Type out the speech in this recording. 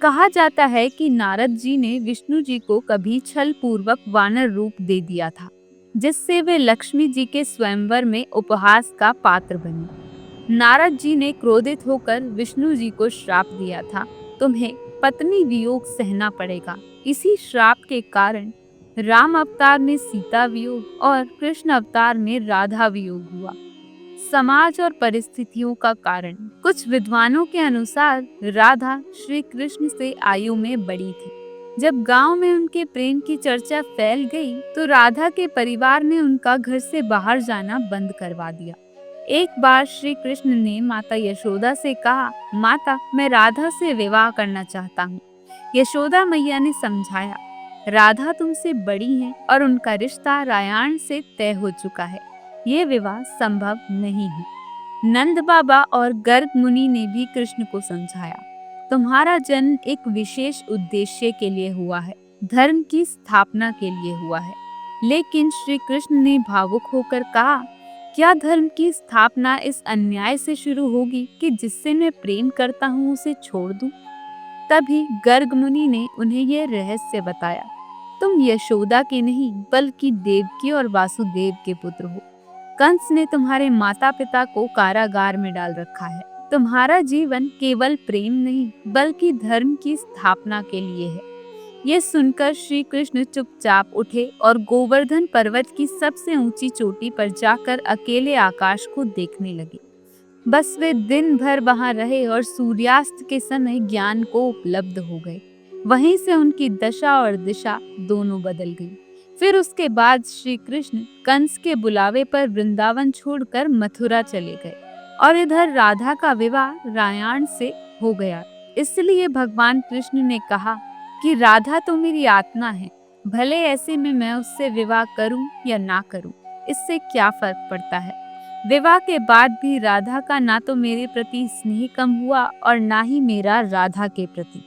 कहा जाता है कि नारद जी ने विष्णु जी को कभी छल पूर्वक वानर रूप दे दिया था, जिससे वे लक्ष्मी जी के स्वयंवर में उपहास का पात्र बने। नारद जी ने क्रोधित होकर विष्णु जी को श्राप दिया था, तुम्हें पत्नी वियोग सहना पड़ेगा। इसी श्राप के कारण राम अवतार में सीता वियोग और कृष्ण अवतार में राधा वियोग हुआ। समाज और परिस्थितियों का कारण। कुछ विद्वानों के अनुसार राधा श्री कृष्ण से आयु में बड़ी थी। जब गांव में उनके प्रेम की चर्चा फैल गई तो राधा के परिवार ने उनका घर से बाहर जाना बंद करवा दिया। एक बार श्री कृष्ण ने माता यशोदा से कहा, माता, मैं राधा से विवाह करना चाहता हूँ। यशोदा मैया ने समझाया, राधा तुमसे बड़ी है और उनका रिश्ता रायाण से तय हो चुका है, ये विवाह संभव नहीं है। नंद बाबा और गर्ग मुनि ने भी कृष्ण को समझाया, तुम्हारा जन्म एक विशेष उद्देश्य के लिए हुआ है, धर्म की स्थापना के लिए हुआ है। लेकिन श्री कृष्ण ने भावुक होकर कहा, क्या धर्म की स्थापना इस अन्याय से शुरू होगी कि जिससे मैं प्रेम करता हूँ उसे छोड़ दूं? तभी गर्ग मुनि ने उन्हें यह रहस्य बताया, तुम यशोदा के नहीं बल्कि देवकी और वासुदेव के पुत्र हो। कंस ने तुम्हारे माता पिता को कारागार में डाल रखा है। तुम्हारा जीवन केवल प्रेम नहीं बल्कि धर्म की स्थापना के लिए है। ये सुनकर श्री कृष्ण चुपचाप उठे और गोवर्धन पर्वत की सबसे ऊंची चोटी पर जाकर अकेले आकाश को देखने लगे। बस वे दिन भर वहां रहे और सूर्यास्त के समय ज्ञान को उपलब्ध हो गए। वहीं से उनकी दशा और दिशा दोनों बदल गई। फिर उसके बाद श्री कृष्ण कंस के बुलावे पर वृंदावन छोड़कर मथुरा चले गए और इधर राधा का विवाह रायाण से हो गया। इसलिए भगवान कृष्ण ने कहा कि राधा तो मेरी आत्मा है, भले ऐसे में मैं उससे विवाह करूं या ना करूं, इससे क्या फर्क पड़ता है। विवाह के बाद भी राधा का ना तो मेरे प्रति स्नेह कम हुआ और ना ही मेरा राधा के प्रति।